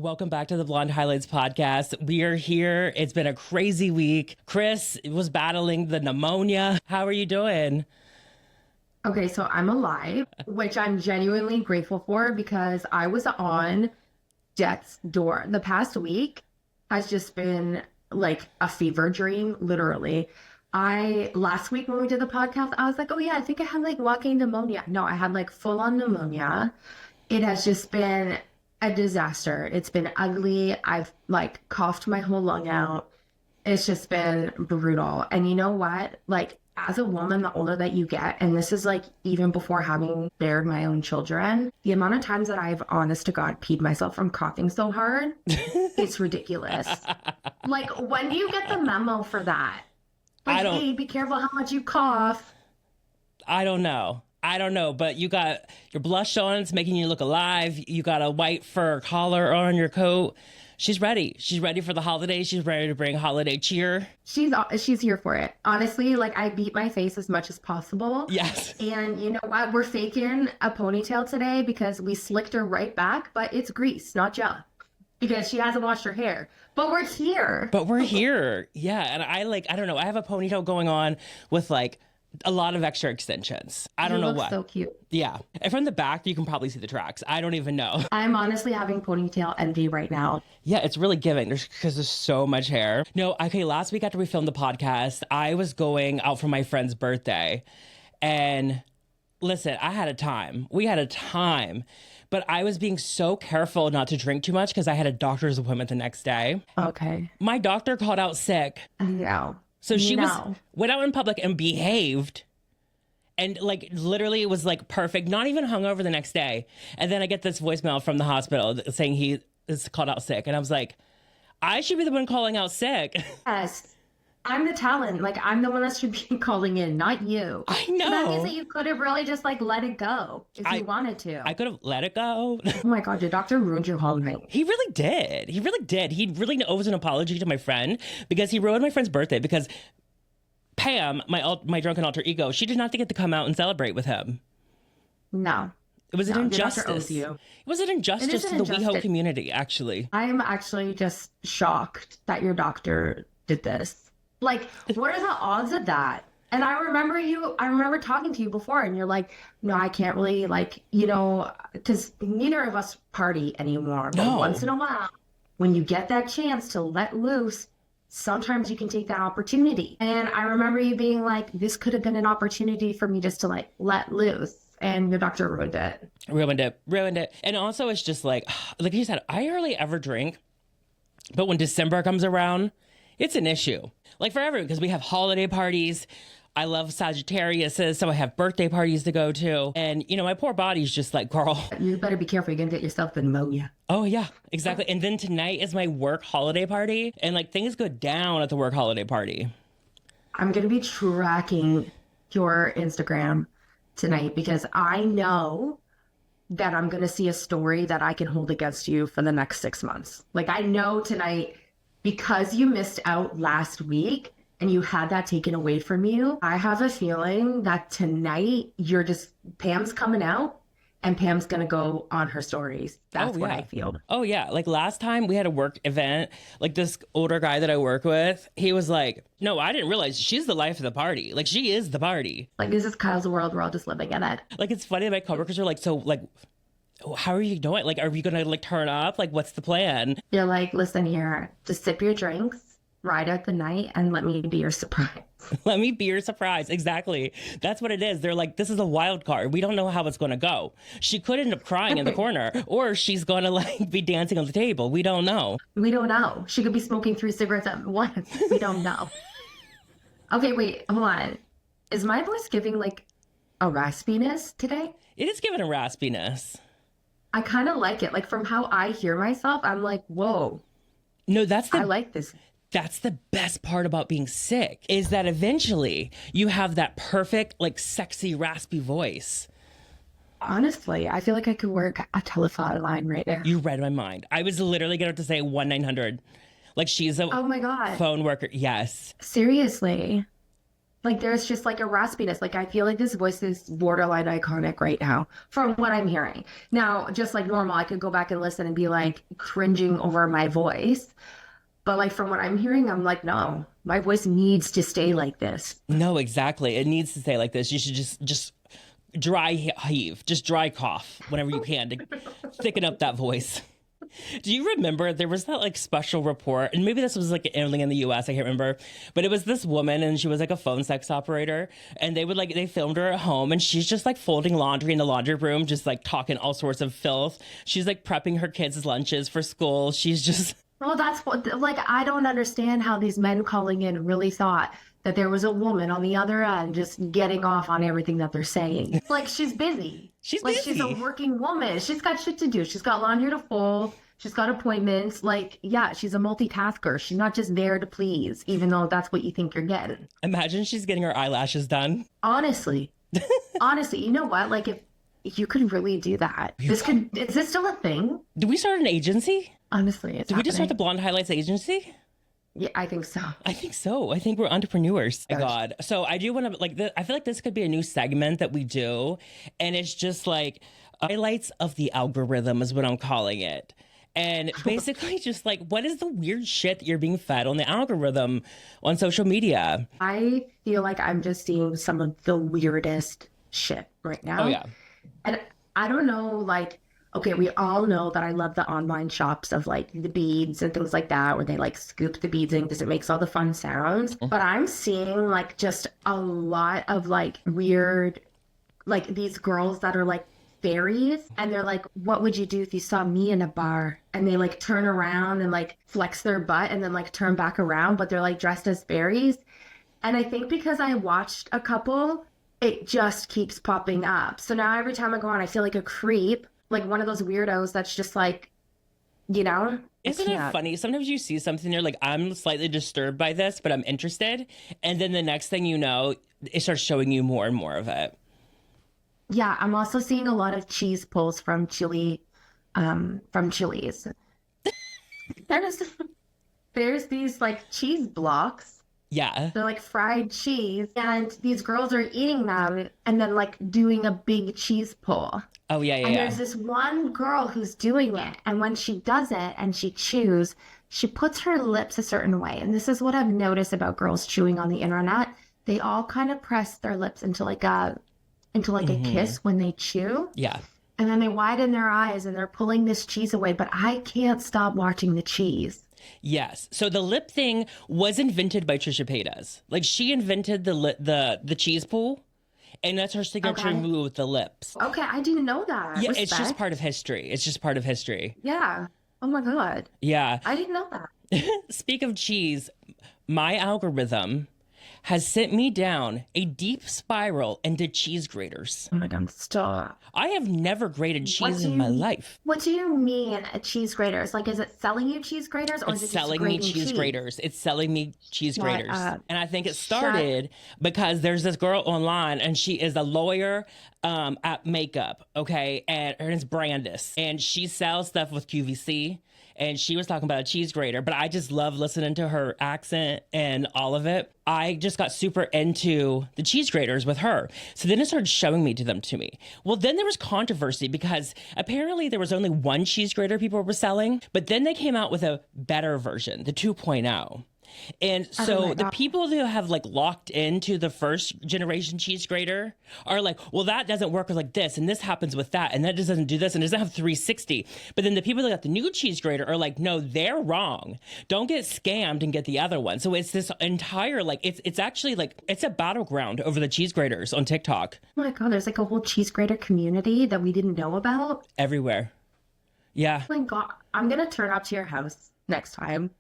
Welcome back to the Blonde Highlights podcast. We are here. It's been a crazy week. Chris was battling the pneumonia. How are you doing? Okay, so I'm alive, which I'm genuinely grateful for because I was on death's door. The past week has just been like a fever dream, literally. Last week when we did the podcast, I was like, oh yeah, I think I had like walking pneumonia. No, I had like full on pneumonia. It has just been a disaster. It's been ugly. I've like coughed my whole lung out. It's just been brutal. And you know what? Like, as a woman, the older that you get, and this is like even before having bared my own children, the amount of times that I've honest to God peed myself from coughing so hard, it's ridiculous. Like, when do you get the memo for that? Like, hey, be careful how much you cough. I don't know, but you got your blush on. It's making you look alive. You got a white fur collar on your coat. She's ready. She's ready for the holidays. She's ready to bring holiday cheer. She's here for it. Honestly, like, I beat my face as much as possible. Yes. And you know what? We're faking a ponytail today because we slicked her right back, but it's grease, not gel. Because she hasn't washed her hair. But we're here. Yeah. And I don't know. I have a ponytail going on with like a lot of extra extensions. I don't know what. So cute. Yeah. And from the back, you can probably see the tracks. I don't even know. I'm honestly having ponytail envy right now. Yeah, it's really giving because there's so much hair. No, okay, last week after we filmed the podcast, I was going out for my friend's birthday. And listen, I had a time. We had a time. But I was being so careful not to drink too much because I had a doctor's appointment the next day. Okay. My doctor called out sick. Yeah. So she went out in public and behaved. And like literally it was like perfect, not even hungover the next day. And then I get this voicemail from the hospital saying he is called out sick. And I was like, I should be the one calling out sick. Yes. I'm the talent. Like, I'm the one that should be calling in, not you. I know. So that means that you could have really just like let it go if you wanted to. I could have let it go. Oh my God, your doctor ruined your holiday. He really did. He really owes an apology to my friend because he ruined my friend's birthday because Pam, my drunken alter ego, she did not get to come out and celebrate with him. No. It was an injustice. Your doctor owes you. It was an injustice to the WeHo community, actually. I am actually just shocked that your doctor did this. Like, what are the odds of that? And I remember talking to you before and you're like, no, I can't really, like, you know, because neither of us party anymore. But once in a while, when you get that chance to let loose, sometimes you can take that opportunity. And I remember you being like, this could have been an opportunity for me just to like let loose. And the doctor ruined it. Ruined it. And also it's just like you said, I hardly ever drink. But when December comes around, it's an issue. Like for everyone, because we have holiday parties. I love Sagittariuses, so I have birthday parties to go to. And, you know, my poor body's just like, girl. You better be careful. You're going to get yourself pneumonia. Oh, yeah, exactly. And then tonight is my work holiday party. And like things go down at the work holiday party. I'm going to be tracking your Instagram tonight because I know that I'm going to see a story that I can hold against you for the next 6 months. Like, I know tonight, because you missed out last week and you had that taken away from you, I have a feeling that tonight Pam's coming out and Pam's going to go on her stories. That's what I feel. Oh, yeah. Like last time we had a work event, like this older guy that I work with, he was like, no, I didn't realize she's the life of the party. Like she is the party. Like this is Kyle's world. We're all just living in it. Like it's funny. My coworkers are like, so like, how are you doing? Like, are we going to like turn up? Like, what's the plan? You're like, listen here, just sip your drinks, ride out the night, and let me be your surprise. Let me be your surprise. Exactly. That's what it is. They're like, this is a wild card. We don't know how it's going to go. She could end up crying in the corner, or she's going to like be dancing on the table. We don't know. We don't know. She could be smoking 3 cigarettes at once. We don't know. Okay, wait, hold on. Is my voice giving like a raspiness today? It is giving a raspiness. I kind of like it. Like from how I hear myself, I'm like, whoa. No, I like this. That's the best part about being sick is that eventually you have that perfect, like sexy, raspy voice. Honestly, I feel like I could work a telephone line right now. You read my mind. I was literally going to say 1-900. Like she's a oh my God. phone worker. Yes. Seriously. Like there's just like a raspiness. Like I feel like this voice is borderline iconic right now from what I'm hearing. Now, just like normal, I could go back and listen and be like cringing over my voice. But like from what I'm hearing, I'm like, no, my voice needs to stay like this. No, exactly. It needs to stay like this. You should just dry heave, just dry cough whenever you can to thicken up that voice. Do you remember there was that like special report, and maybe this was like only in the US, I can't remember, but it was this woman and she was like a phone sex operator, and they filmed her at home and she's just like folding laundry in the laundry room, just like talking all sorts of filth. She's like prepping her kids' lunches for school. She's just Well, that's what, like, I don't understand how these men calling in really thought that there was a woman on the other end just getting off on everything that they're saying. Like, she's busy. she's Like, she's a busy. working woman. She's got shit to do. She's got laundry to fold. She's got appointments. Like, yeah, she's a multitasker. She's not just there to please, even though that's what you think you're getting. Imagine she's getting her eyelashes done. Honestly, honestly, you know what? Like, if you could really do that, is this still a thing? Did we start an agency? Honestly, it's Did we just start the happening. Blonde Highlights agency? Yeah, I think so. I think so. I think we're entrepreneurs. My Gosh. God. So I do want to I feel like this could be a new segment that we do, and it's just like highlights of the algorithm is what I'm calling it. And basically, just like, what is the weird shit that you're being fed on the algorithm on social media? I feel like I'm just seeing some of the weirdest shit right now. Oh, yeah. And I don't know, like, okay, we all know that I love the online shops of like the beads and things like that, where they like scoop the beads in because it makes all the fun sounds. But I'm seeing like just a lot of like weird, like these girls that are like fairies, and they're like, what would you do if you saw me in a bar? And they like turn around and like flex their butt and then like turn back around, but they're like dressed as fairies. And I think because I watched a couple, it just keeps popping up. So now every time I go on, I feel like a creep, like one of those weirdos that's just like, you know, I Isn't it can't. funny? Sometimes you see something, you're like, I'm slightly disturbed by this, but I'm interested. And then the next thing you know, it starts showing you more and more of it. Yeah, I'm also seeing a lot of cheese pulls from from Chili's. There's there's these like cheese blocks. Yeah. They're like fried cheese, and these girls are eating them and then like doing a big cheese pull. Oh, yeah, yeah, And yeah. there's this one girl who's doing it, and when she does it and she chews, she puts her lips a certain way. And this is what I've noticed about girls chewing on the internet. They all kind of press their lips into like a kiss when they chew. Yeah. And then they widen their eyes and they're pulling this cheese away, but I can't stop watching the cheese. Yes. So the lip thing was invented by Trisha Paytas. Like she invented the cheese pool, and that's her signature Okay. move with the lips. Okay, I didn't know that. Yeah, it's just Respect. part of history. It's just part of history. Yeah. Oh my God. Yeah. I didn't know that. Speak of cheese, my algorithm has sent me down a deep spiral into cheese graters. Oh my God, stop. I have never grated What cheese do in my you- life. What do you mean cheese graters? Like, is it selling you cheese graters or It's is it selling just me grating cheese cheese? graters. It's selling me cheese Shut graters. up. And I think it started because there's this girl online and she is a lawyer at makeup, okay? And her name's Brandis. And she sells stuff with QVC. And she was talking about a cheese grater, but I just love listening to her accent and all of it. I just got super into the cheese graters with her. So then it started showing me to me. Well, then there was controversy because apparently there was only one cheese grater people were selling, but then they came out with a better version, the 2.0. And so my the God. people who have like locked into the first generation cheese grater are like, well, that doesn't work like this, and this happens with that, and that just doesn't do this, and it doesn't have 360. But then the people that got the new cheese grater are like, no, they're wrong. Don't get scammed and get the other one. So it's this entire like it's actually like it's a battleground over the cheese graters on TikTok Oh my God, there's like a whole cheese grater community that we didn't know about. everywhere. Yeah. Oh my God, I'm gonna turn up to your house next time,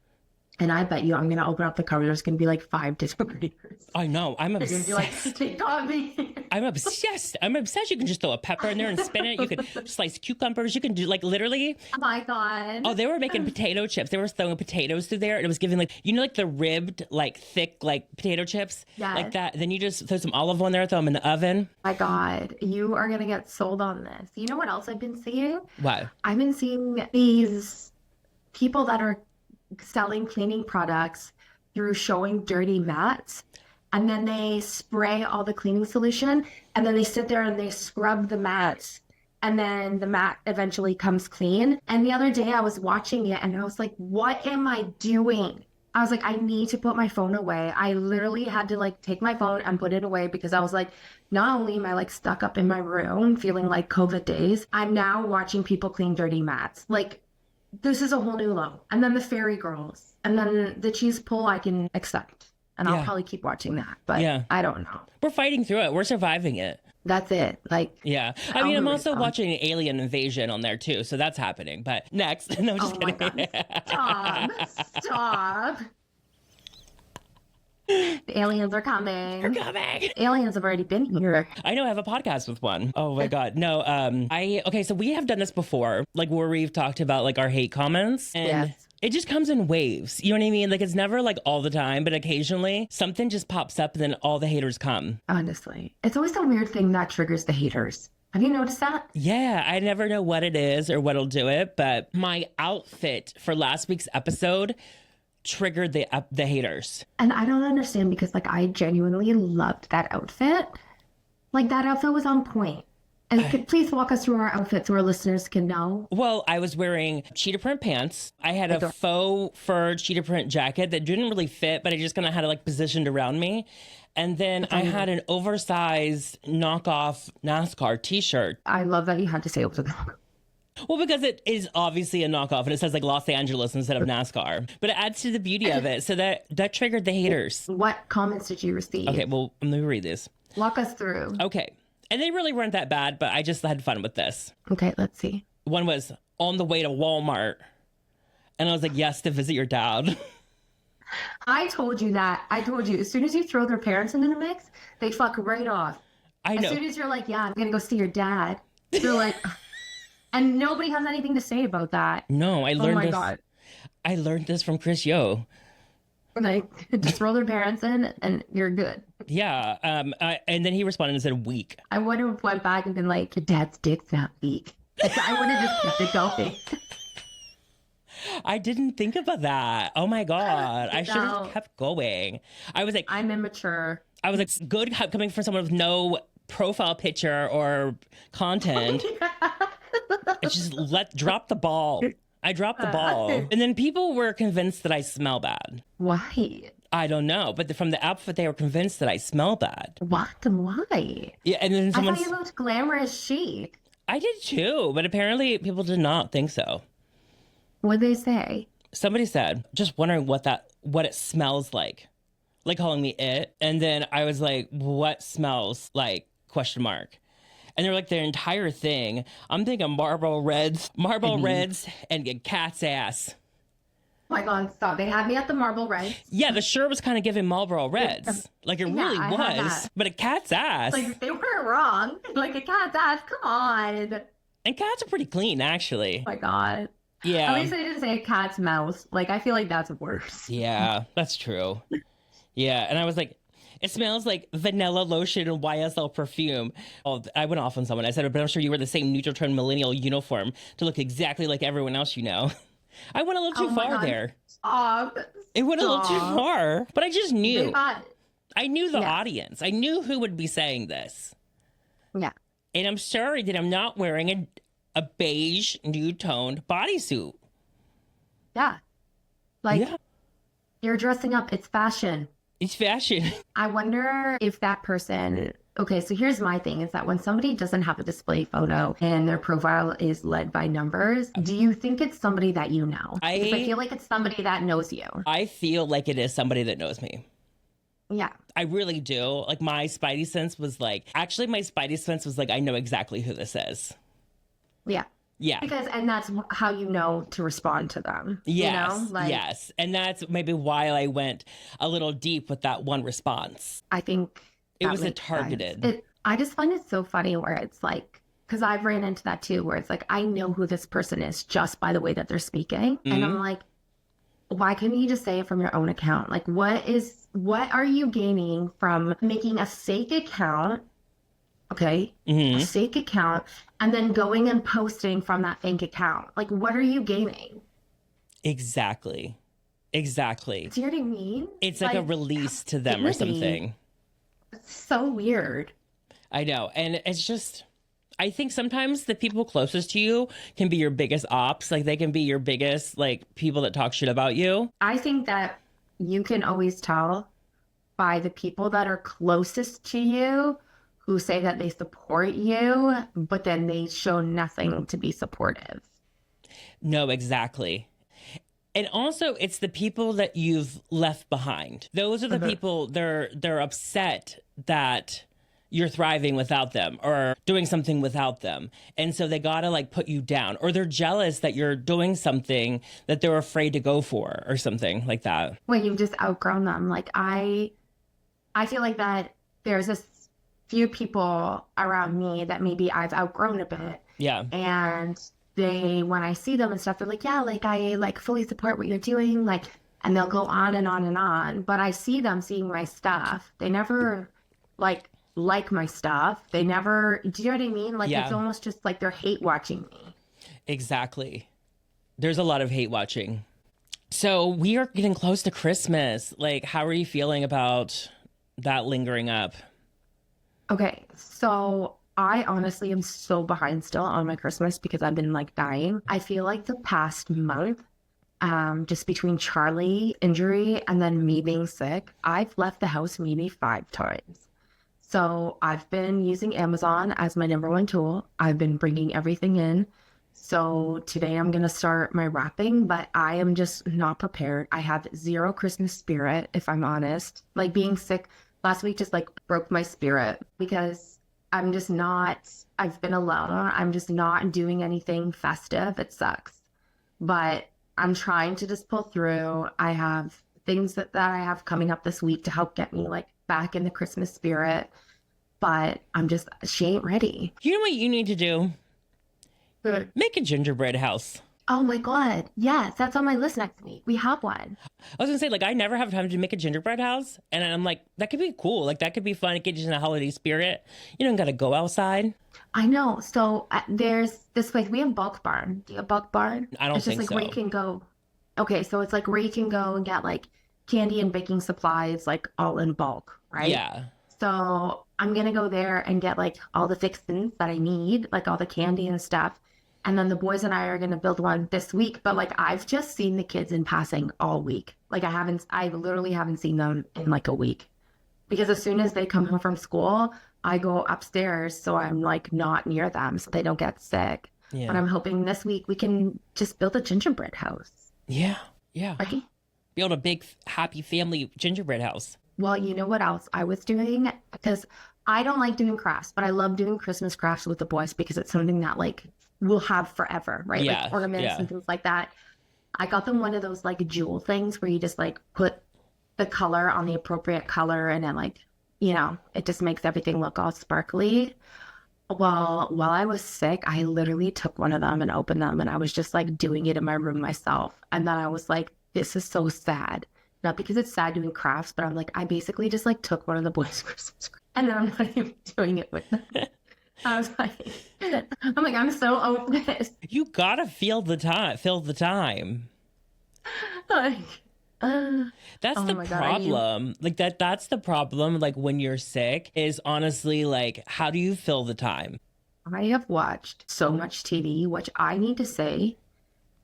and I bet you I'm gonna open up the cupboard. There's gonna be like 5 different graters. I know. I'm They're gonna be like, obsessed. they got me. I'm obsessed. I'm obsessed. You can just throw a pepper in there and spin it. You can slice cucumbers. You can do like literally. Oh my God. Oh, they were making potato chips. They were throwing potatoes through there, and it was giving like like the ribbed, like thick, like potato chips, like Yes. that. Then you just throw some olive on there, throw them in the oven. My God, you are gonna get sold on this. You know what else I've been seeing? Wow. I've been seeing these people that are selling cleaning products through showing dirty mats. and then they spray all the cleaning solution, and then they sit there and they scrub the mats. And then the mat eventually comes clean. And the other day I was watching it and I was like, what am I doing? I was like, I need to put my phone away. I literally had to like take my phone and put it away because I was like, not only am I like stuck up in my room feeling like COVID days, I'm now watching people clean dirty mats. Like, this is a whole new level. And then the fairy girls, and then the cheese pull I can accept. And I'll probably keep watching that. But I don't know. We're fighting through it. We're surviving it. That's it. Like, yeah. I mean, I'm also watching Alien Invasion on there too. So that's happening. But next. No, I'm just kidding. My God. Stop. The aliens are coming. They're coming. Aliens have already been here. I know. I have a podcast with one. Oh my God. No. Okay. So we have done this before, like where we've talked about like our hate comments. And it just comes in waves. You know what I mean? Like it's never like all the time, but occasionally something just pops up and then all the haters come. Honestly, it's always a weird thing that triggers the haters. Have you noticed that? Yeah, I never know what it is or what'll do it, but my outfit for last week's episode triggered the haters. And I don't understand because like I genuinely loved that outfit. Like that outfit was on point. And please walk us through our outfit so our listeners can know. Well, I was wearing cheetah print pants. I had a faux fur cheetah print jacket that didn't really fit, but I just kind of had it like positioned around me. And then I had an oversized knockoff NASCAR t-shirt. I love that you had to say it was a Well, because it is obviously a knockoff and it says like Los Angeles instead of NASCAR, but it adds to the beauty of it. So that triggered the haters. What comments did you receive? Okay, well, let me read this. Walk us through. Okay. And they really weren't that bad, but I just had fun with this. Okay, let's see. One was on the way to Walmart. And I was like, yes, to visit your dad. I told you that. I told you, as soon as you throw their parents into the mix, they fuck right off. I know. As soon as you're like, yeah, I'm going to go see your dad, they're like, and nobody has anything to say about that. No, I learned this. Oh my God. I learned this from Chris Yo. Like, just throw their parents in and you're good. Yeah. And then he responded and said, weak. I would have went back and been like, your dad's dick's not weak. Like, I would have just kept it going. I didn't think about that. Oh my God. I should have kept going. I was like, I'm immature. I was like, good coming from someone with no profile picture or content. It's just drop the ball. I dropped the ball. And then people were convinced that I smell bad. Why? I don't know. But from the outfit, they were convinced that I smell bad. What? Why? Yeah, and then someone... I thought you looked glamorous chic. I did too, but apparently people did not think so. What'd they say? Somebody said, just wondering what it smells like calling me it. And then I was like, what smells like? ? And they're like, their entire thing. I'm thinking Marlboro Reds, and cat's ass. Oh my God, stop. They had me at the Marlboro Reds. Yeah, the shirt was kind of giving Marlboro Reds. Like it really was. But a cat's ass. Like they weren't wrong. Like a cat's ass, come on. And cats are pretty clean, actually. Oh my God. Yeah. At least they didn't say a cat's mouse. Like I feel like that's worse. Yeah, that's true. Yeah, and I was like, it smells like vanilla lotion and YSL perfume. Oh, I went off on someone. I said, but I'm sure you wear the same neutral tone millennial uniform to look exactly like everyone else you know. I went a little too far there. Stop. It went a little too far. But I just knew. I knew the Yeah. audience. I knew who would be saying this. Yeah. And I'm sorry that I'm not wearing a beige nude toned bodysuit. Yeah. Like Yeah. you're dressing up. It's fashion. It's fashion. I wonder if that person, okay, so here's my thing is that when somebody doesn't have a display photo and their profile is led by numbers, do you think it's somebody that you know? Because I feel like it's somebody that knows you. I feel like it is somebody that knows me. Yeah. I really do. Like my spidey sense was like, I know exactly who this is. Yeah. Yeah. And that's how you know to respond to them. Yes. You know? Like, yes. And that's maybe why I went a little deep with that one response. I think It that was a makes targeted. sense. I just find it so funny where it's like, because I've ran into that too, where it's like, I know who this person is just by the way that they're speaking. And I'm like, why couldn't you just say it from your own account? Like, what are you gaining from making a fake account? Okay. A fake account and then going and posting from that fake account. Like, what are you gaining? Exactly. Do you know what I mean? It's like a release to them or something. so weird. I know. And it's just, I think sometimes the people closest to you can be your biggest ops. Like they can be your biggest, like, people that talk shit about you. I think that you can always tell by the people that are closest to you who say that they support you, but then they show nothing to be supportive. No, exactly. And also it's the people that you've left behind. Those are the people they're upset that you're thriving without them or doing something without them. And so they gotta like put you down, or they're jealous that you're doing something that they're afraid to go for or something like that. When you've just outgrown them. Like I feel like that there's a few people around me that maybe I've outgrown a bit. Yeah. And they, when I see them and stuff, they're like, yeah, like I like fully support what you're doing. Like, and they'll go on and on and on. But I see them seeing my stuff. They never like my stuff. They never, do you know what I mean? Like it's almost just like they're hate watching me. Exactly. There's a lot of hate watching. So we are getting close to Christmas. Like, how are you feeling about that lingering up? Okay, so I honestly am so behind still on my Christmas because I've been like dying. I feel like the past month, just between Charlie injury and then me being sick, I've left the house maybe 5 times. So I've been using Amazon as my number one tool. I've been bringing everything in. So today I'm going to start my wrapping, but I am just not prepared. I have zero Christmas spirit, if I'm honest. Like being sick last week just like broke my spirit because I'm just not, I've been alone. I'm just not doing anything festive. It sucks. But I'm trying to just pull through. I have things that I have coming up this week to help get me like back in the Christmas spirit. But she ain't ready. You know what you need to do? Good. Make a gingerbread house. Oh my God. Yes, that's on my list next week. We have one. I was gonna say, like, I never have time to make a gingerbread house. And I'm like, that could be cool. Like, that could be fun. It gets you in the holiday spirit. You don't gotta go outside. I know. So there's this place. We have Bulk Barn. Do you have Bulk Barn? I don't It's just think like where you can go. Okay, so it's like where you can go and get like candy and baking supplies, like all in bulk, right? Yeah. So I'm gonna go there and get like all the fixings that I need, like all the candy and stuff. And then the boys and I are going to build one this week. But like, I've just seen the kids in passing all week. Like I literally haven't seen them in like a week because as soon as they come home from school, I go upstairs. So I'm like not near them so they don't get sick. Yeah. But I'm hoping this week we can just build a gingerbread house. Yeah. Yeah. Right? Build a big, happy family gingerbread house. Well, you know what else I was doing? Because I don't like doing crafts, but I love doing Christmas crafts with the boys because it's something that like we'll have forever, right? Yeah, like ornaments and things like that. I got them one of those like jewel things where you just like put the color on the appropriate color and then like, you know, it just makes everything look all sparkly. Well, while I was sick, I literally took one of them and opened them and I was just like doing it in my room myself. And then I was like, this is so sad. Not because it's sad doing crafts, but I'm like, I basically just like took one of the boys' Christmas crafts and then I'm not even doing it with them. I was like, I'm so over this. You gotta fill the time. Like, that's the problem. Like that's the problem. Like when you're sick is honestly like, how do you fill the time? I have watched so much TV, which I need to say,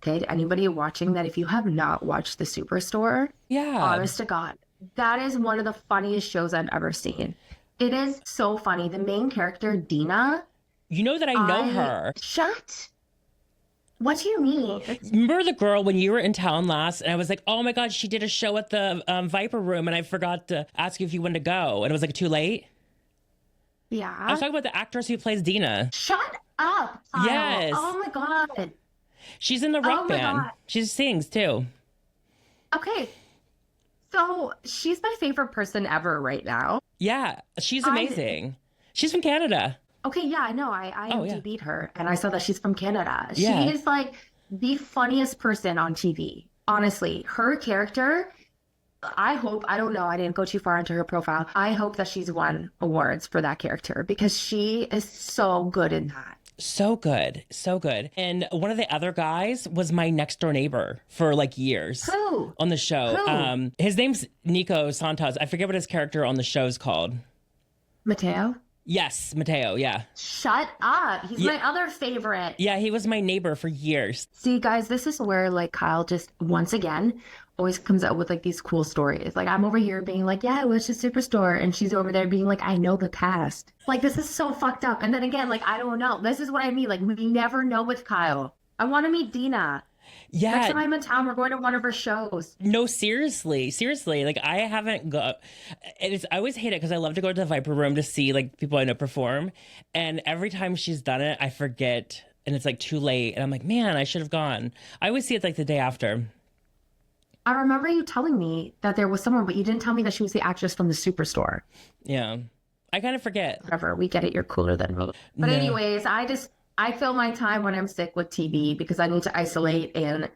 okay, to anybody watching that if you have not watched The Superstore, honest to God, that is one of the funniest shows I've ever seen. It is so funny. The main character, Dina. You know that I know her. Shut. What do you mean? Remember the girl when you were in town last and I was like, oh my God, she did a show at the Viper Room and I forgot to ask you if you wanted to go. And it was like too late. Yeah. I was talking about the actress who plays Dina. Shut up. Kyle. Yes. Oh my God. She's in the rock band. God. She sings too. Okay. So she's my favorite person ever right now. Yeah, she's amazing. She's from Canada. Okay, yeah, I know. I beat her, and I saw that she's from Canada. Yeah. She is like the funniest person on TV. Honestly, her character, I don't know, I didn't go too far into her profile. I hope that she's won awards for that character because she is so good in that. So good. So good. And one of the other guys was my next door neighbor for like years. Who? On the show. Who? His name's Nico Santos. I forget what his character on the show is called. Mateo? Yes, Mateo. Yeah. Shut up. He's Yeah. my other favorite. Yeah, he was my neighbor for years. See, guys, this is where like Kyle just once again always comes out with like these cool stories. Like I'm over here being like, yeah, it was just Superstore, and she's over there being like, I know the cast. Like this is so fucked up. And then again, like I don't know. This is what I mean. Like we never know with Kyle. I want to meet Dina. Next Yeah. time I'm in town, we're going to one of her shows. No, seriously. Like I haven't got. I always hate it because I love to go to the Viper Room to see like people I know perform, and every time she's done it, I forget, and it's like too late, and I'm like, man, I should have gone. I always see it like the day after. I remember you telling me that there was someone, but you didn't tell me that she was the actress from the Superstore. Yeah, I kind of forget. Whatever, we get it. You're cooler than me. But No. anyways, I fill my time when I'm sick with TV because I need to isolate, and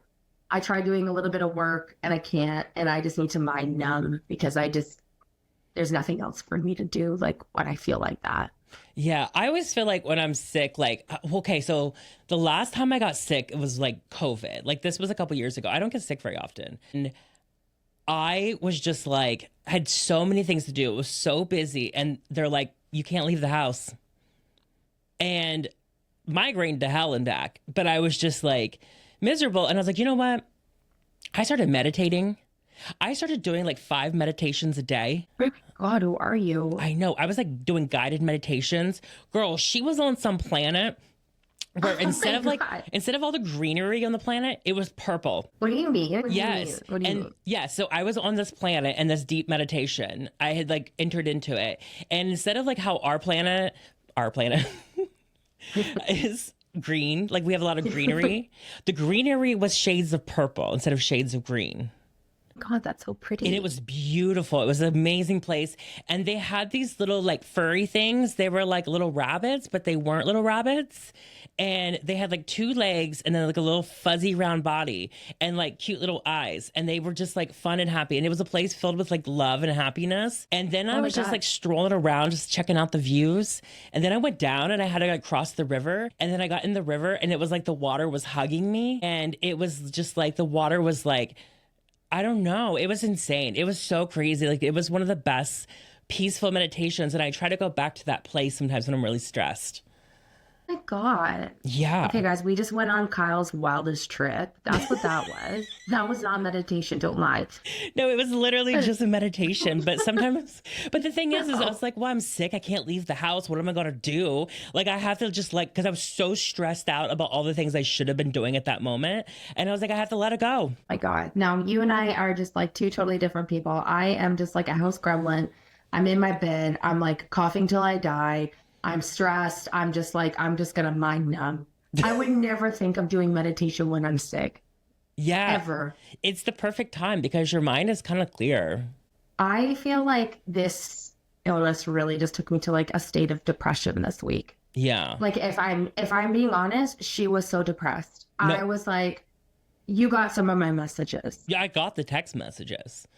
I try doing a little bit of work and I can't, and I just need to mind numb because there's nothing else for me to do like when I feel like that. Yeah, I always feel like when I'm sick, like, okay, so the last time I got sick, it was like COVID. Like, this was a couple years ago. I don't get sick very often. And I was just like, I had so many things to do. It was so busy. And they're like, you can't leave the house. And migraine to hell and back. But I was just like miserable. And I was like, you know what? I started meditating. I started doing like 5 meditations a day. God, who are you? I know. I was like doing guided meditations. Girl, she was on some planet where Oh my God. instead of all the greenery on the planet, it was purple. What do you mean? What do you Yes. mean? What do you And mean? yeah, so I was on this planet and this deep meditation. I had like entered into it. And instead of like how our planet is green, like we have a lot of greenery, the greenery was shades of purple instead of shades of green. God, that's so pretty. And it was beautiful. It was an amazing place. And they had these little like furry things. They were like little rabbits, but they weren't little rabbits. And they had like 2 legs and then like a little fuzzy round body and like cute little eyes. And they were just like fun and happy. And it was a place filled with like love and happiness. And then I my was just God. like strolling around, just checking out the views. And then I went down and I had to like cross the river. And then I got in the river and it was like the water was hugging me. And it was just like the water was like, I don't know. It was insane. It was so crazy. Like it was one of the best peaceful meditations. And I try to go back to that place sometimes when I'm really stressed. Oh my God. Yeah. Okay, guys, we just went on Kyle's wildest trip. That's what that was. That was not meditation. Don't lie. No, it was literally just a meditation. But sometimes, but the thing is I was like, well, I'm sick. I can't leave the house. What am I going to do? Like, I have to just like, because I was so stressed out about all the things I should have been doing at that moment. And I was like, I have to let it go. My God. Now, you and I are just like 2 totally different people. I am just like a house gremlin. I'm in my bed. I'm like coughing till I die. I'm stressed. I'm just going to mind numb. I would never think of doing meditation when I'm sick. Yeah. Ever. It's the perfect time because your mind is kind of clear. I feel like this illness really just took me to like a state of depression this week. Yeah. Like if I'm being honest, she was so depressed. No. I was like, you got some of my messages. Yeah, I got the text messages.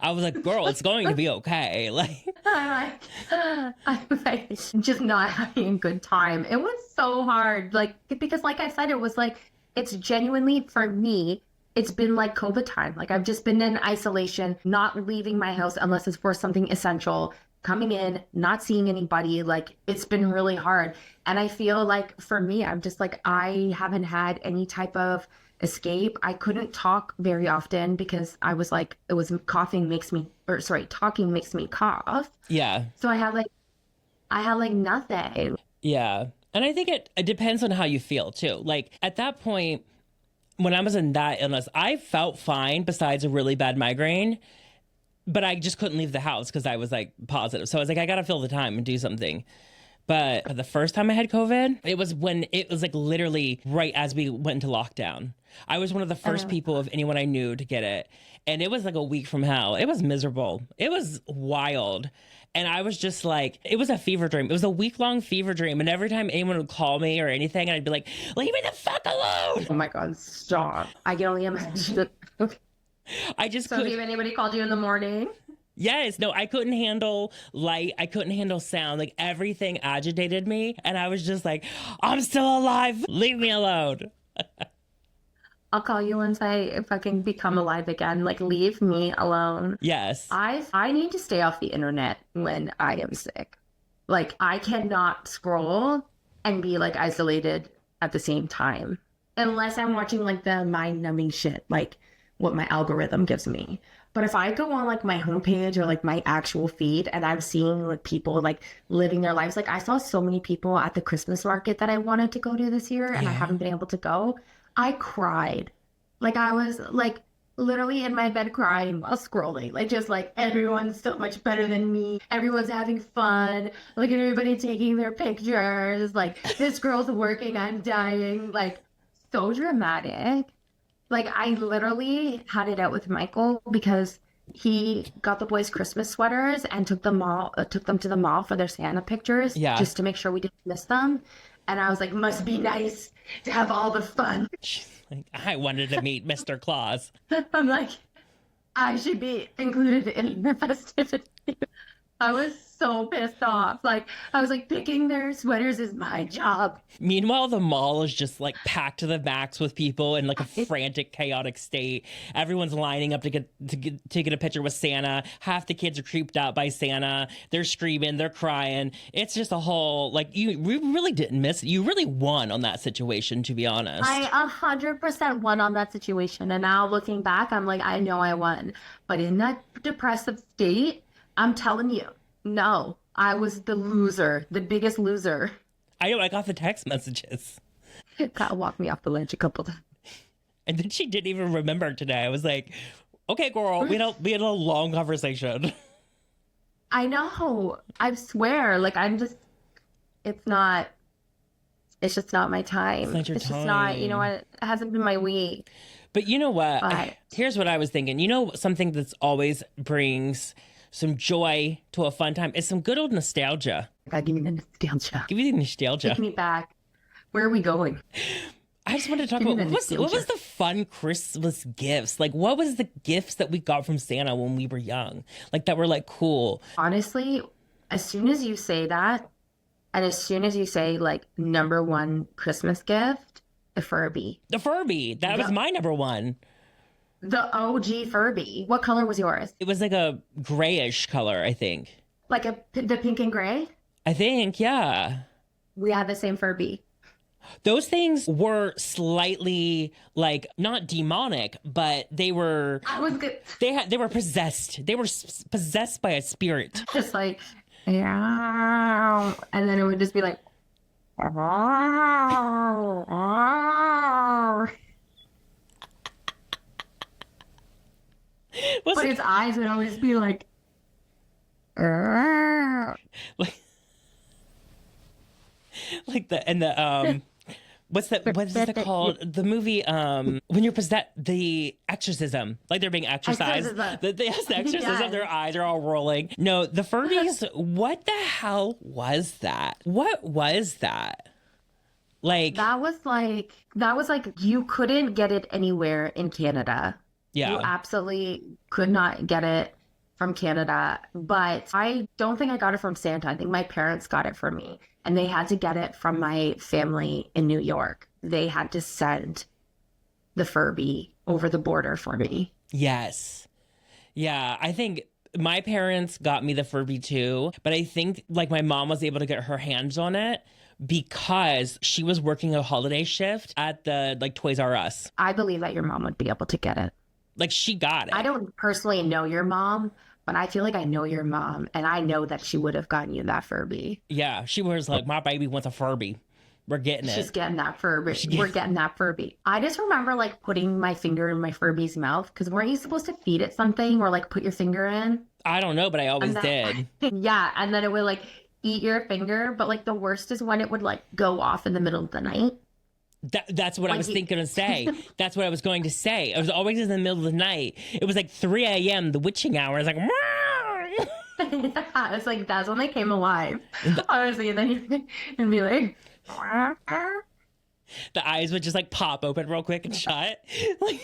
I was like, girl, it's going to be okay. Like, I'm like just not having a good time. It was so hard. Like, because like I said, it was like, it's genuinely for me, it's been like COVID time. Like I've just been in isolation, not leaving my house unless it's for something essential, coming in, not seeing anybody. Like it's been really hard. And I feel like for me, I'm just like, I haven't had any type of escape. I couldn't talk very often because I was like, it was talking makes me cough. yeah. So I had like nothing. Yeah. And I think it depends on how you feel too. Like at that point, when I was in that illness, I felt fine besides a really bad migraine, but I just couldn't leave the house because I was like positive. So I was like, I got to fill the time and do something. But the first time I had COVID, it was when it was like literally right as we went into lockdown. I was one of the first people of anyone I knew to get it. And it was like a week from hell. It was miserable. It was wild. And I was just like, it was a fever dream. It was a week-long fever dream. And every time anyone would call me or anything, I'd be like, leave me the fuck alone. Oh my God, stop. I can only imagine. I just So couldn't. if anybody called you in the morning? Yes, no, I couldn't handle light. I couldn't handle sound. Like everything agitated me. And I was just like, I'm still alive. Leave me alone. I'll call you once I fucking become alive again. Like, leave me alone. Yes. I need to stay off the internet when I am sick. Like I cannot scroll and be like isolated at the same time unless I'm watching like the mind-numbing shit, like what my algorithm gives me. But if I go on like my homepage or like my actual feed and I'm seeing like people like living their lives, like I saw so many people at the Christmas market that I wanted to go to this year and I Yeah. haven't been able to go. I cried. Like I was like literally in my bed crying while scrolling. Like just like everyone's so much better than me. Everyone's having fun. Look at everybody taking their pictures. Like this girl's working, I'm dying. Like so dramatic. Like I literally had it out with Michael because he got the boys Christmas sweaters and took them to the mall for their Santa pictures Yeah. just to make sure we didn't miss them. And I was like, must be nice to have all the fun. She's like, I wanted to meet Mr. Claus. I'm like, I should be included in the festivity. I was so pissed off. Like, I was like, picking their sweaters is my job. Meanwhile, the mall is just like packed to the max with people in like a frantic, chaotic state. Everyone's lining up to get a picture with Santa. Half the kids are creeped out by Santa. They're screaming, they're crying. It's just a whole like we really didn't miss it. You really won on that situation, to be honest. I 100% won on that situation. And now looking back, I'm like, I know I won. But in that depressive state, I'm telling you, no, I was the loser, the biggest loser. I know, I got the text messages. Kyle walked me off the ledge a couple times. And then she didn't even remember today. I was like, okay, girl, we had a long conversation. I know. I swear. Like, I'm just, it's not, it's just not my time. It's not your It's just not, you know time. what? It hasn't been my week. But you know what? But Here's what I was thinking. You know, something that's always brings some joy to a fun time is some good old nostalgia. God, give me the nostalgia. Give you the nostalgia. Take me back. Where are we going? I just wanted to talk Give me about the what was nostalgia. the fun Christmas gifts? Like, what was the gifts that we got from Santa when we were young? Like, that were like cool. Honestly, as soon as you say that, and as soon as you say like number one Christmas gift, the Furby. The Furby, that was The, my number one. the OG Furby. What color was yours? It was like a grayish color, I think. Like the pink and gray? I think, yeah. We had the same Furby. Those things were slightly like not demonic, but they were I was good. they were possessed. They were possessed by a spirit. Just like, yeah. And then it would just be like, Was but it its eyes would always be like, like like the what is it called? The movie when you're possessed, the exorcism, like they're being exorcised. Exorcism. Yes, the exorcism, Yes. their eyes are all rolling. No, the Furbies, what the hell was that? What was that? Like, that was like you couldn't get it anywhere in Canada. You yeah. absolutely could not get it from Canada. But I don't think I got it from Santa. I think my parents got it for me. And they had to get it from my family in New York. They had to send the Furby over the border for me. Yes. Yeah, I think my parents got me the Furby too, but I think like my mom was able to get her hands on it because she was working a holiday shift at the like Toys R Us. I believe that your mom would be able to get it. Like she got I it. don't personally know your mom, but I feel like I know your mom, and I know that she would have gotten you that Furby. Yeah, she was like, my baby wants a Furby. We're getting She's it. getting that Furby. She- We're getting that Furby. I just remember like putting my finger in my Furby's mouth because weren't you supposed to feed it something or like put your finger in? I don't know, but I always And did. then, yeah, and then it would like eat your finger. But like the worst is when it would like go off in the middle of the night. That's what I Like was you- thinking to say. That's what I was going to say. I was always in the middle of the night. It was like 3 a.m., the witching hour. It's like, Yeah, it's like that's when they came alive. Honestly, and then you'd be like, the eyes would just like pop open real quick and shut. Like,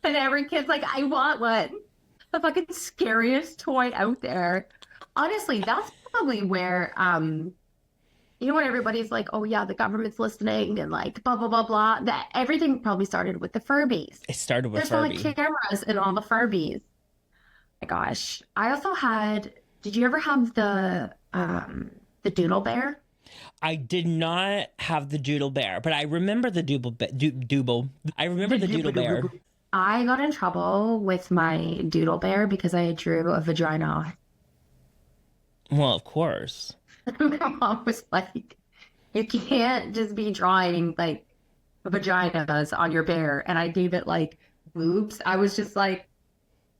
and every kid's like, I want one. The fucking scariest toy out there. Honestly, that's probably where you know when everybody's like, oh yeah, the government's listening and like blah blah blah blah. That everything probably started with the Furbies. it started with There's all like Furby. cameras in all the Furbies. My gosh. I also had, did you ever have the the Doodle Bear. I did not have the Doodle Bear, but I remember the Doodle. I remember the Doodle Bear. I got in trouble with my Doodle Bear because I drew a vagina. Well, of course. My mom was like, you can't just be drawing like vaginas on your bear. And I gave it like boobs. I was just like,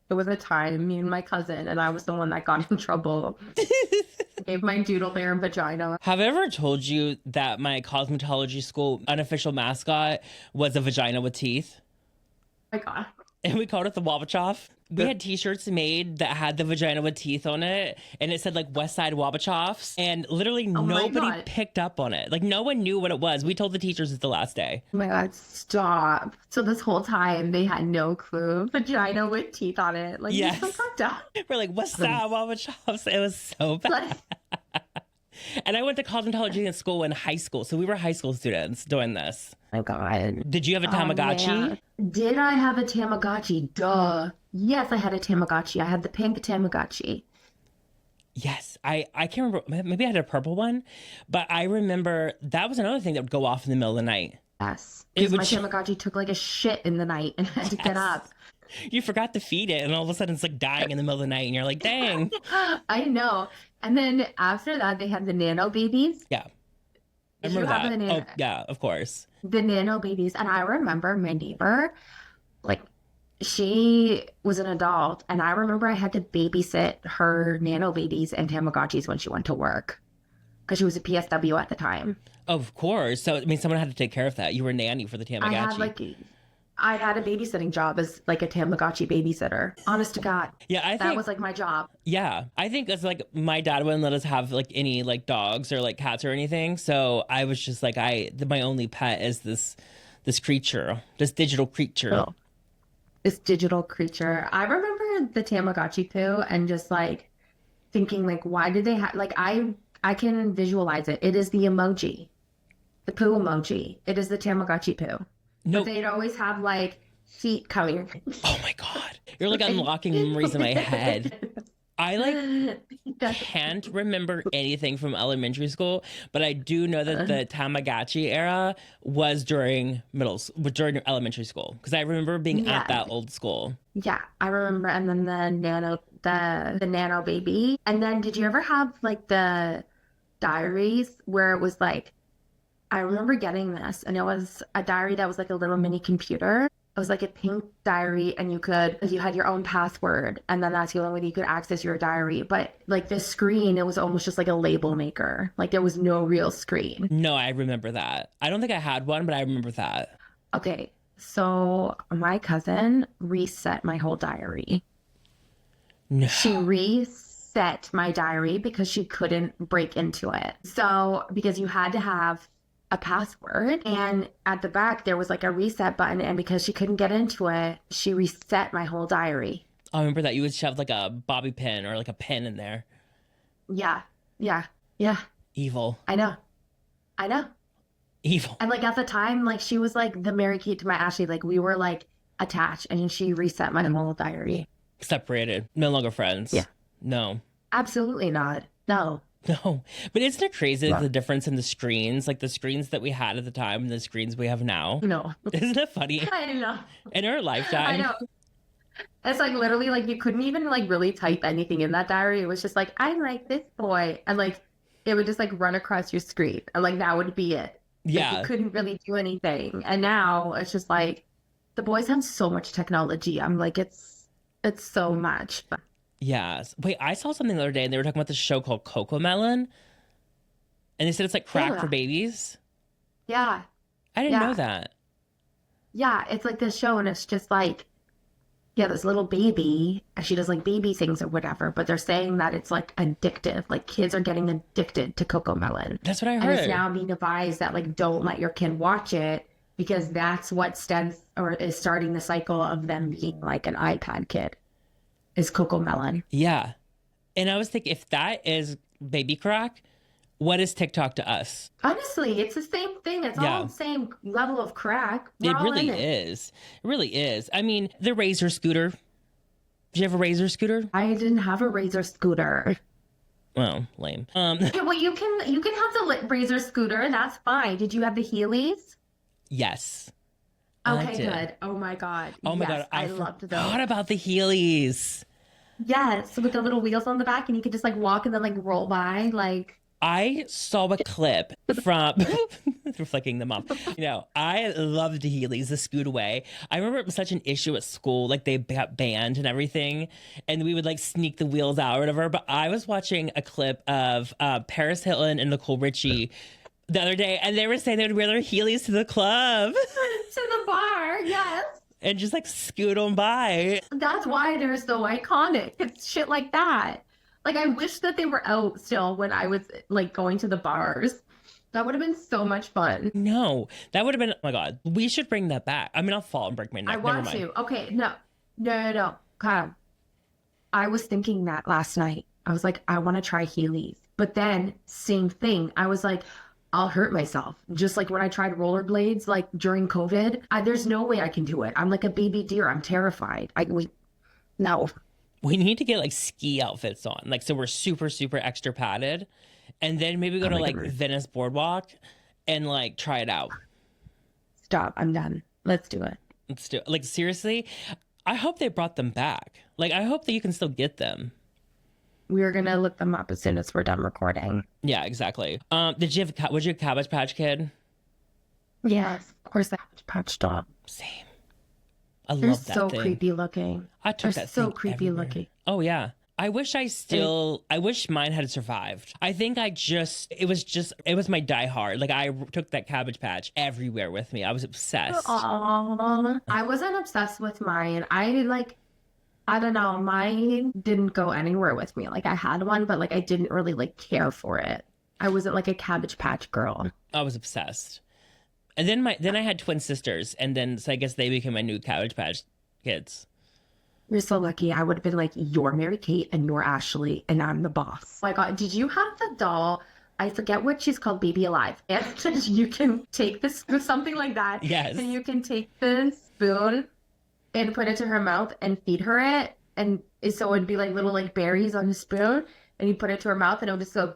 it was a time, me and my cousin, and I was the one that got in trouble. Gave my Doodle Bear a vagina. Have I ever told you that my cosmetology school unofficial mascot was a vagina with teeth? Oh my God. And we called it the Wabachoff. We had t-shirts made that had the vagina with teeth on it, and it said like West Side Wabachoffs, and literally nobody picked up on it. Like no one knew what it was. We told the teachers it's the last day. Oh my God, stop. So this whole time they had no clue. Vagina with teeth on it. Like, yes. So fucked up. We're like, West Side Wabachoffs. It was so bad. And I went to cosmetology in school in high school. So we were high school students doing this. Oh my God. Did you have a Tamagotchi? Did I have a Tamagotchi? Duh. Yes, I had a Tamagotchi. I had the pink Tamagotchi. Yes. I can't remember. Maybe I had a purple one. But I remember that was another thing that would go off in the middle of the night. Yes. Because my Tamagotchi took like a shit in the night and had to get up. You forgot to feed it, and all of a sudden it's like dying in the middle of the night, and you're like, dang. I know. And then after that, they had the nano babies. Yeah. I remember that. Oh, yeah, of course. The nano babies. And I remember my neighbor, like, she was an adult, and I remember I had to babysit her nano babies and Tamagotchis when she went to work because she was a PSW at the time. Of course. So, I mean, someone had to take care of that. You were a nanny for the Tamagotchi. I had a babysitting job as like a Tamagotchi babysitter. Honest to God. Yeah, that was like my job. Yeah. I think it's like my dad wouldn't let us have like any like dogs or like cats or anything. So I was just like, my only pet is this creature, this digital creature. Oh. This digital creature. I remember the Tamagotchi poo and just like thinking like, why did they have, like, I can visualize it. It is the emoji, the poo emoji. It is the Tamagotchi poo. No, but they'd always have like feet coming. Oh my God. You're like unlocking memories in my head. I like can't remember anything from elementary school, but I do know that the Tamagotchi era was during elementary school because I remember being at that old school. Yeah, I remember. And then the nano baby. And then did you ever have like the diaries where it was like, I remember getting this, and it was a diary that was like a little mini computer. It was like a pink diary, and you had your own password, and then that's the only way you could access your diary. But like the screen, it was almost just like a label maker. Like there was no real screen. No, I remember that. I don't think I had one, but I remember that. Okay, so my cousin reset my whole diary. No. She reset my diary because she couldn't break into it. So because you had to have a password, and at the back there was like a reset button, and because she couldn't get into it, she reset my whole diary. I remember that you would shove like a bobby pin or like a pin in there. Yeah. Evil. I know. Evil. And like at the time, like she was like the Mary Kate to my Ashley. Like we were like attached, and she reset my whole diary. Separated. No longer friends. Yeah. No. Absolutely not. No. No, but isn't it crazy the difference in the screens, like the screens that we had at the time and the screens we have now? No. Isn't it funny? I know. In our lifetime. I know. It's like literally like you couldn't even like really type anything in that diary. It was just like, I like this boy. And like it would just like run across your screen. And like that would be it. Yeah. Like, you couldn't really do anything. And now it's just like the boys have so much technology. I'm like, it's so much. Yes. Wait, I saw something the other day and they were talking about this show called Cocomelon. And they said it's like crack for babies. Yeah. I didn't know that. Yeah, it's like this show and it's just like, this little baby, and she does like baby things or whatever, but they're saying that it's like addictive. Like kids are getting addicted to Cocomelon. That's what I heard. And it's now being advised that like don't let your kid watch it because that's what is starting the cycle of them being like an iPad kid. Is Cocomelon. Yeah. And I was thinking, if that is baby crack, what is TikTok to us? Honestly, it's the same thing. It's all the same level of crack. It really is. It really is. I mean, the Razor scooter. Did you have a Razor scooter? I didn't have a Razor scooter. Well, lame. Okay, well, you can have the Razor scooter. That's fine. Did you have the Heelys? Yes, I Okay, did. good. Oh my God. Oh my Yes, God, I I loved those. forgot about the Heelys. Yes, with the little wheels on the back, and you could just like walk and then like roll by. Like, I saw a clip from flicking them off. I loved the Heelys, the scoot away. I remember it was such an issue at school, like they got banned and everything, and we would like sneak the wheels out or whatever. But I was watching a clip of Paris Hilton and Nicole Richie the other day, and they were saying they would wear their Heelys to the club to the bar. Yes. and just like scoot them by. That's why they're so iconic. It's shit like that. Like, I wish that they were out still when I was like going to the bars. That would have been so much fun. No, that would have been, oh my God, we should bring that back. I mean, I'll fall and break my neck. I Never want mind. to. Okay, no, no, no, no. Kyle, I was thinking that last night. I was like, I want to try Heelys. But then, same thing. I was like, I'll hurt myself. Just like when I tried rollerblades, like during COVID, there's no way I can do it. I'm like a baby deer. I'm terrified. No. We need to get like ski outfits on, like so we're super super extra padded, and then maybe go to like Venice Boardwalk and like try it out. Stop. I'm done. Let's do it. Let's do it. Like seriously, I hope they brought them back. Like I hope that you can still get them. We're gonna look them up as soon as we're done recording. Yeah, exactly. Did you have was you a Cabbage Patch Kid? Yes, of course. That Patch Dog. Same. I They're love that so thing. creepy looking. I took They're that so thing creepy everywhere. looking. Oh yeah. I wish mine had survived. I think it was my Die Hard. Like I took that Cabbage Patch everywhere with me. I was obsessed. Aww. I wasn't obsessed with mine. I don't know, mine didn't go anywhere with me. Like I had one, but like I didn't really like care for it. I wasn't like a Cabbage Patch girl. I was obsessed. And then I had twin sisters, and then so I guess they became my new Cabbage Patch Kids. You're so lucky. I would have been like, you're Mary Kate and you're Ashley and I'm the boss. Oh my God, did you have the doll? I forget what she's called, Baby Alive. And you can take this, something like that. Yes. And you can take the spoon and put it to her mouth and feed her it. And so it'd be like little like berries on the spoon. And you put it to her mouth and it would just go,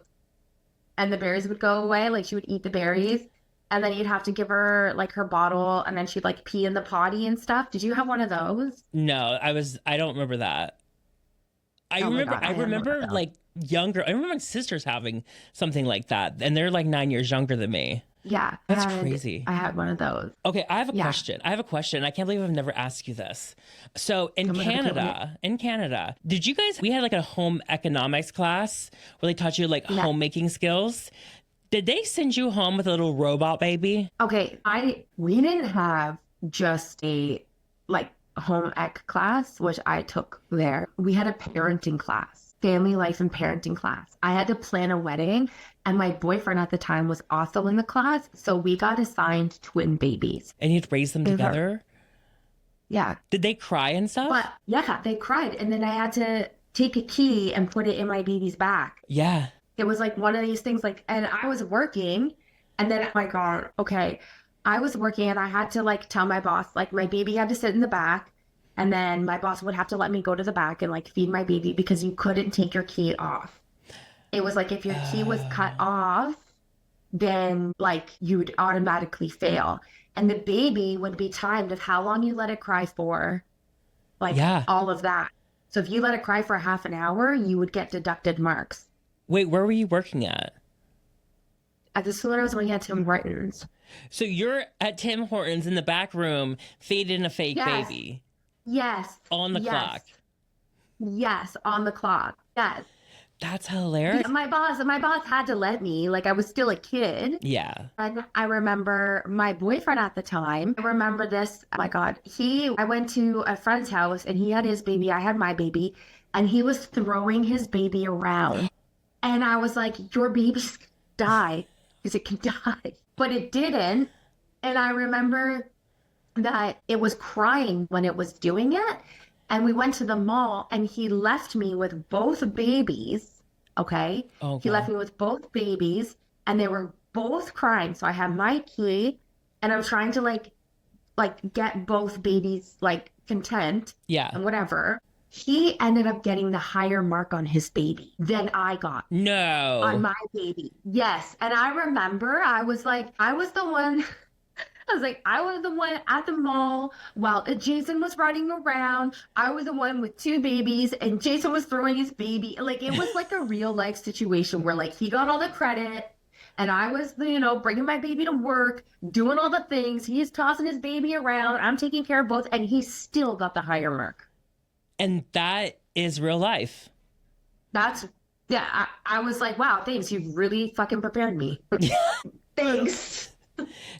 and the berries would go away. Like she would eat the berries. And then you'd have to give her like her bottle and then she'd like pee in the potty and stuff. Did you have one of those? No, I don't remember that. I Oh my remember God, I I had one of remember those. like younger. I remember my sisters having something like that, and they're like 9 years younger than me. Yeah. That's crazy. I had one of those. Okay, I have a Yeah. question. I can't believe I've never asked you this. So in I'm gonna have to Canada, did you guys, we had like a home economics class where they taught you like Yeah. homemaking skills. Did they send you home with a little robot baby? Okay, we didn't have just a like home ec class, which I took there. We had a parenting class, family life and parenting class. I had to plan a wedding, and my boyfriend at the time was also in the class, so we got assigned twin babies. And you'd raise them They were- together? Yeah, Did they cry and stuff? but yeah, they cried, and then I had to take a key and put it in my baby's back. Yeah. It was like one of these things, like, and I was working, and then, oh my God, okay, I was working, and I had to like tell my boss, like, my baby had to sit in the back, and then my boss would have to let me go to the back and like feed my baby because you couldn't take your key off. It was like if your key was cut off, then like you would automatically fail, and the baby would be timed of how long you let it cry for, like Yeah. all of that. So if you let it cry for half an hour, you would get deducted marks. Wait, where were you working at? At the school I was working at Tim Hortons. So you're at Tim Hortons in the back room feeding a fake Yes. baby Yes. on the Yes. clock. Yes, on the clock. Yes. That's hilarious. My boss had to let me, like I was still a kid. Yeah. And I remember my boyfriend at the time. I remember this. Oh my God. I went to a friend's house and he had his baby. I had my baby, and he was throwing his baby around. And I was like, your baby's gonna die because it can die. But it didn't. And I remember that it was crying when it was doing it. And we went to the mall and he left me with both babies. Okay. Oh, He left me with both babies and they were both crying. So I had my key and I was trying to like get both babies like content Yeah. and whatever. He ended up getting the higher mark on his baby than I got on No. my baby. Yes. And I remember I was like, I was the one. I was like, I was the one at the mall while Jason was running around. I was the one with two babies, and Jason was throwing his baby. Like, it was like a real life situation where, like, he got all the credit, and I was, bringing my baby to work, doing all the things. He's tossing his baby around. I'm taking care of both, and he still got the higher mark. And that is real life. Yeah, I was like, wow, thanks. You really fucking prepared me. Thanks.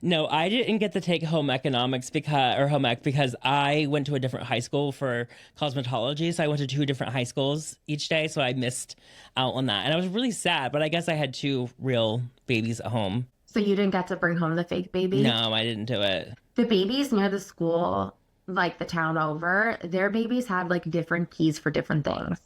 No, I didn't get to take home economics home ec because I went to a different high school for cosmetology. So I went to two different high schools each day. So I missed out on that. And I was really sad, but I guess I had two real babies at home. So you didn't get to bring home the fake baby? No, I didn't do it. The babies near the school, like the town over, their babies had like different keys for different things.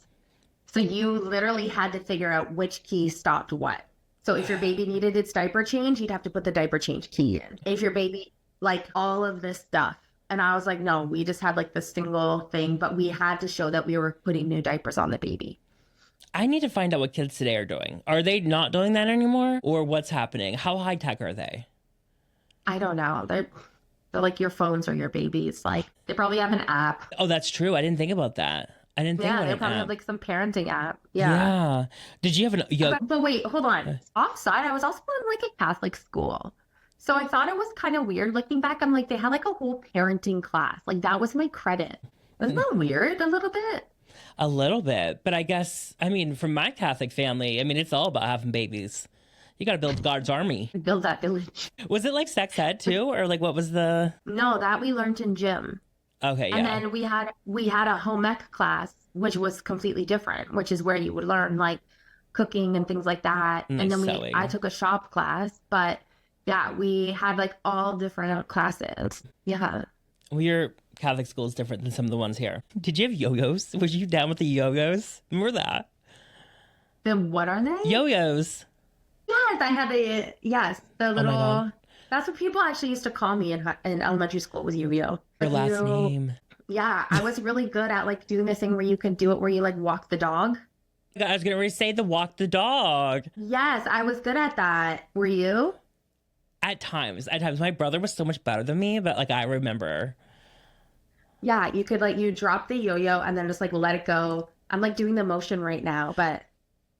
So you literally had to figure out which key stopped what. So if your baby needed its diaper change, you'd have to put the diaper change key in. If your baby, like all of this stuff. And I was like, no, we just had like the single thing, but we had to show that we were putting new diapers on the baby. I need to find out what kids today are doing. Are they not doing that anymore? Or what's happening? How high tech are they? I don't know. They're like your phones or your babies. Like they probably have an app. Oh, that's true. I didn't think about that. I didn't think Yeah, about they an probably app. have like some parenting app. Yeah. Did you have an But wait, hold on. Offside, I was also in like a Catholic school. So I thought it was kind of weird. Looking back, I'm like, they had like a whole parenting class. Like that was my credit. Isn't that weird a little bit? a little bit? But I guess, I mean, from my Catholic family, I mean, it's all about having babies. You got to build God's army. Build that village. Was it like sex ed too? Or like what was the. No, that we learned in gym. Okay, And yeah. then we had a home ec class, which was completely different, which is where you would learn like cooking and things like that. Nice And then sewing. I took a shop class, but yeah, we had like all different classes. Yeah. Well, your Catholic school is different than some of the ones here. Did you have yo-yos? Was you down with the yo-yos? Remember that? Then what are they? Yo-yos. Yes, I had the little. God. That's what people actually used to call me in elementary school was yo-yo. Your last name. Yeah, I was really good at like doing this thing where you can do it where you like walk the dog. I was going to say the walk the dog. Yes, I was good at that. Were you? At times. My brother was so much better than me, but like I remember. Yeah, you could like you drop the yo-yo and then just like let it go. I'm like doing the motion right now, but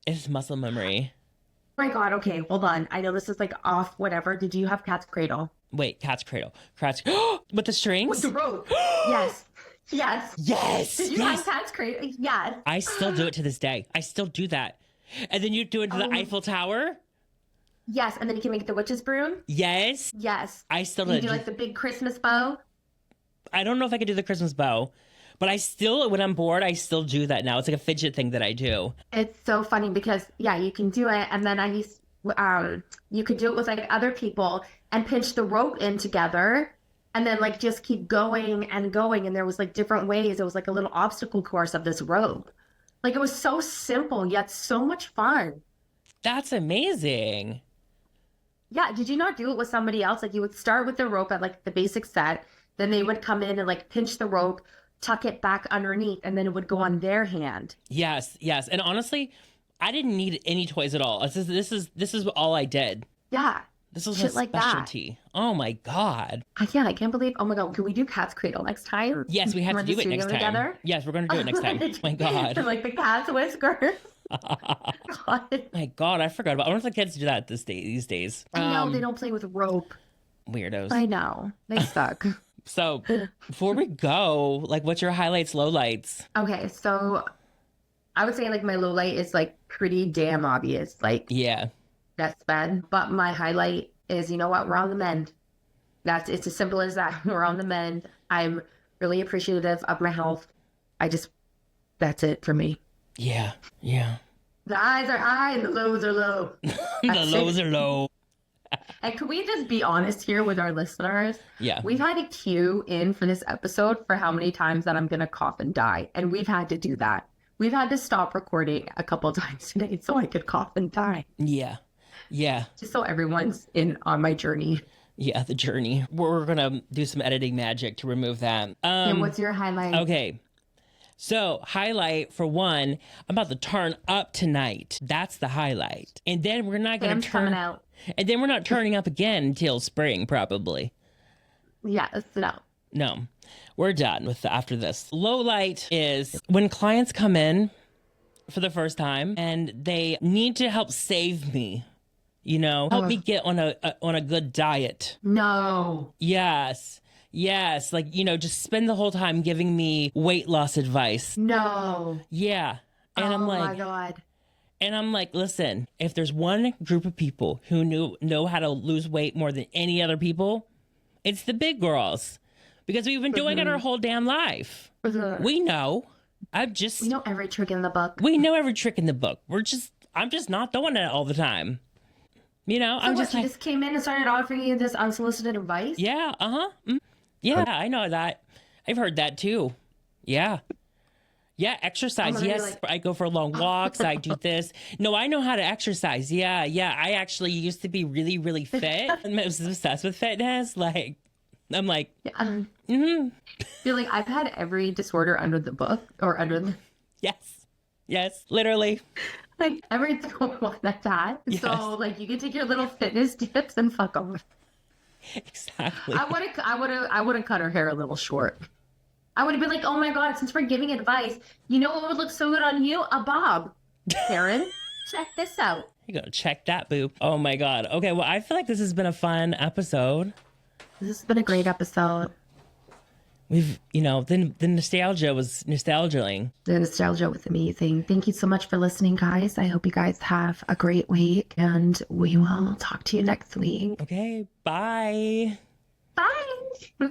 It's muscle memory. oh my God, okay, hold on. I know this is like off whatever. Did you have Cat's Cradle? Wait, cat's cradle. Cat's with the strings? rope. Yes. Yes. Yes. Did you Yes. have Cat's Cradle? Yes. I still do it to this day. I still do that. And then you do it to the Eiffel Tower? Yes, and then you can make the witch's broom. Yes. Yes. I still You do. do like the big Christmas bow. I don't know if I could do the Christmas bow, but I still, when I'm bored, I still do that now. It's like a fidget thing that I do. It's so funny because yeah, you can do it, and then you could do it with like other people and pinch the rope in together, and then like just keep going and going. And there was like different ways. It was like a little obstacle course of this rope. Like it was so simple yet so much fun. That's amazing. Yeah, did you not do it with somebody else? Like you would start with the rope at like the basic set, then they would come in and like pinch the rope, tuck it back underneath, and then it would go on their hand. Yes, yes. And honestly, I didn't need any toys at all. This is all I did. Yeah. This was Shit a like that. specialty. Oh my God. Yeah, I can't believe. Oh my God, can we do Cat's Cradle next time? Yes, we have We're to in the do it next studio time. together? Yes, we're going to do it next time. Oh my God. Like the cat's whiskers. God. My God, I forgot about. I wonder if the kids do that these days. I know they don't play with rope. Weirdos. I know they suck. So before we go, like, what's your highlights, lowlights? Okay, so I would say like my low light is like pretty damn obvious, like Yeah. that's bad. But my highlight is, you know what? We're on the mend. It's as simple as that. We're on the mend. I'm really appreciative of my health. That's it for me. Yeah. Yeah. The highs are high and the lows are low. The lows are low. And can we just be honest here with our listeners? Yeah. We've had a cue in for this episode for how many times that I'm going to cough and die. And we've had to do that. We've had to stop recording a couple times today so I could cough and die. Yeah. Yeah. Just so everyone's in on my journey. Yeah. The journey. We're going to do some editing magic to remove that. And what's your highlight? Okay. So, highlight for one, I'm about to turn up tonight. That's the highlight. And then we're not going Sam's to coming turn out. And then we're not turning up again until spring, probably. Yes, no. No, we're done with after this. Low light is when clients come in for the first time and they need to help save me, help me get on a good diet. No. Yes. Like, just spend the whole time giving me weight loss advice. No. Yeah. And I'm like, oh my God. And I'm like, listen, if there's one group of people who know how to lose weight more than any other people, it's the big girls. Because we've been doing it our whole damn life. We know. We know every trick in the book. We know every trick in the book. I'm just not doing it all the time. I'm just like, just came in and started offering you this unsolicited advice? Yeah, yeah, I know that. I've heard that too. Yeah. Yeah, exercise. Yes, like... I go for long walks. I do this. No, I know how to exercise. Yeah. I actually used to be really, really fit. I was obsessed with fitness. Like, I'm like, I feel like I've had every disorder under the book or under the... Yes, literally. Like everything like that. Yes. So like you can take your little fitness tips and fuck off. Exactly. I would have cut her hair a little short. I would have been like, oh my God, since we're giving advice, you know what would look so good on you? A bob. Karen, check this out. You gotta check that, boo. Oh my God. Okay, well, I feel like this has been a fun episode. This has been a great episode. We've, the nostalgia was nostalgiaing. The nostalgia was amazing. Thank you so much for listening, guys. I hope you guys have a great week, and we will talk to you next week. Okay, bye. Bye.